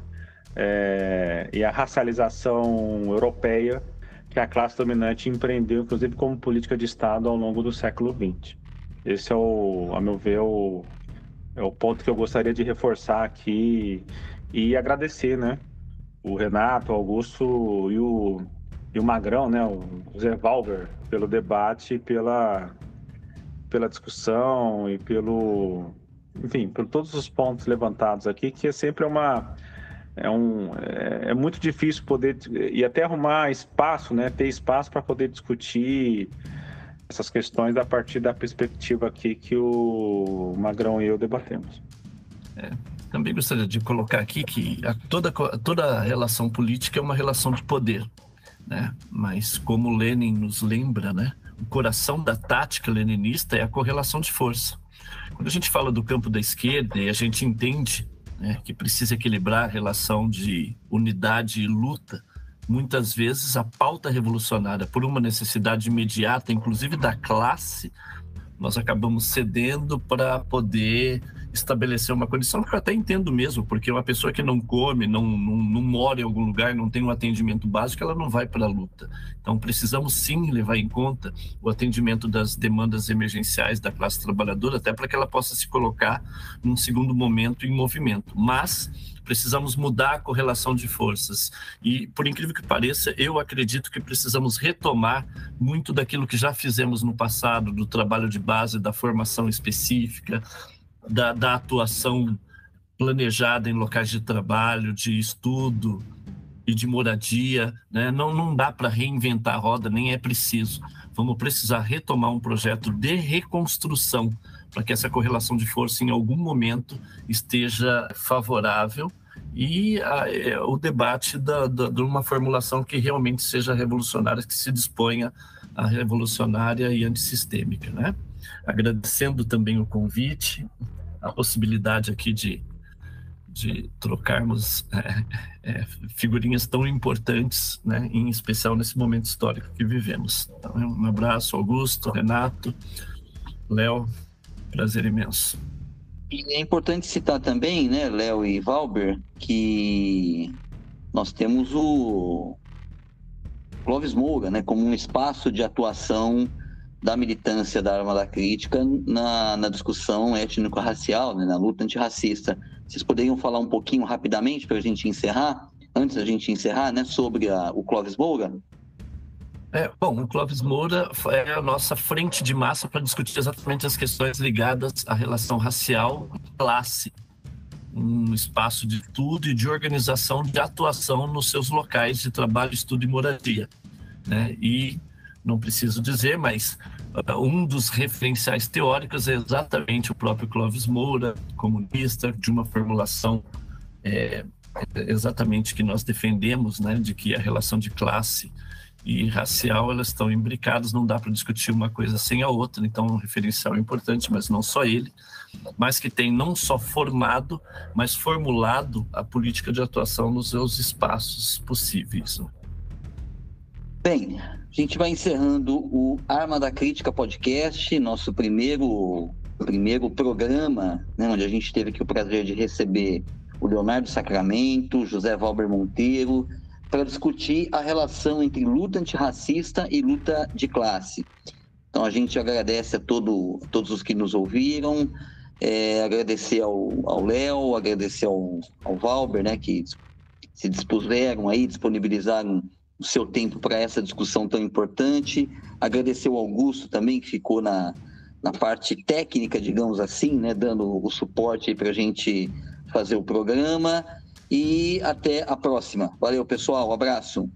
e a racialização europeia que a classe dominante empreendeu, inclusive como política de Estado ao longo do século XX. Esse é, a meu ver, é o ponto que eu gostaria de reforçar aqui e agradecer, né, o Renato, o Augusto e o Magrão, né, o Zé Valber, pelo debate, pela discussão e enfim, por todos os pontos levantados aqui, que é sempre é muito difícil poder e até arrumar espaço, né, ter espaço para poder discutir essas questões a partir da perspectiva aqui que o Magrão e eu debatemos. Também gostaria de colocar aqui que toda relação política é uma relação de poder, né? Mas como Lenin nos lembra, né, o coração da tática leninista é a correlação de força. Quando a gente fala do campo da esquerda e a gente entende, né, que precisa equilibrar a relação de unidade e luta, muitas vezes a pauta revolucionária por uma necessidade imediata, inclusive da classe, nós acabamos cedendo para poder estabelecer uma condição que eu até entendo mesmo, porque uma pessoa que não come, não mora em algum lugar, não tem um atendimento básico, ela não vai para a luta. Então precisamos sim levar em conta o atendimento das demandas emergenciais da classe trabalhadora, até para que ela possa se colocar num segundo momento em movimento. Mas precisamos mudar a correlação de forças. E, por incrível que pareça, eu acredito que precisamos retomar muito daquilo que já fizemos no passado, do trabalho de base, da formação específica, da atuação planejada em locais de trabalho, de estudo e de moradia, né? Não dá para reinventar a roda, nem é preciso. Vamos precisar retomar um projeto de reconstrução para que essa correlação de força em algum momento esteja favorável e o debate de uma formulação que realmente seja revolucionária, que se disponha a revolucionária e antissistêmica, né? Agradecendo também o convite, a possibilidade aqui de trocarmos figurinhas tão importantes, né, em especial nesse momento histórico que vivemos. Então, um abraço, Augusto, Renato, Léo, prazer imenso. E é importante citar também, né, Léo e Valber, que nós temos o Clóvis Moura, né, como um espaço de atuação da militância da Armada Crítica na discussão étnico-racial, né, na luta antirracista. Vocês poderiam falar um pouquinho rapidamente para a gente encerrar, antes da gente encerrar, né, sobre o Clóvis Moura? Bom, o Clóvis Moura é a nossa frente de massa para discutir exatamente as questões ligadas à relação racial e classe, um espaço de estudo e de organização de atuação nos seus locais de trabalho, estudo e moradia, né? E não preciso dizer, mas um dos referenciais teóricos é exatamente o próprio Clóvis Moura, comunista, de uma formulação exatamente que nós defendemos, né, de que a relação de classe e racial, elas estão imbricadas, não dá para discutir uma coisa sem a outra, então um referencial importante, mas não só ele, mas que tem não só formado, mas formulado a política de atuação nos seus espaços possíveis. Bem, a gente vai encerrando o Arma da Crítica podcast, nosso primeiro programa, né, onde a gente teve aqui o prazer de receber o Leonardo Sacramento, José Valber Monteiro, para discutir a relação entre luta antirracista e luta de classe. Então a gente agradece a todos os que nos ouviram, agradecer ao Léo, agradecer ao Valber, né, que se dispuseram aí, disponibilizaram o seu tempo para essa discussão tão importante. Agradecer ao Augusto também, que ficou na parte técnica, digamos assim, né, dando o suporte para a gente fazer o programa. E até a próxima. Valeu, pessoal. Um abraço.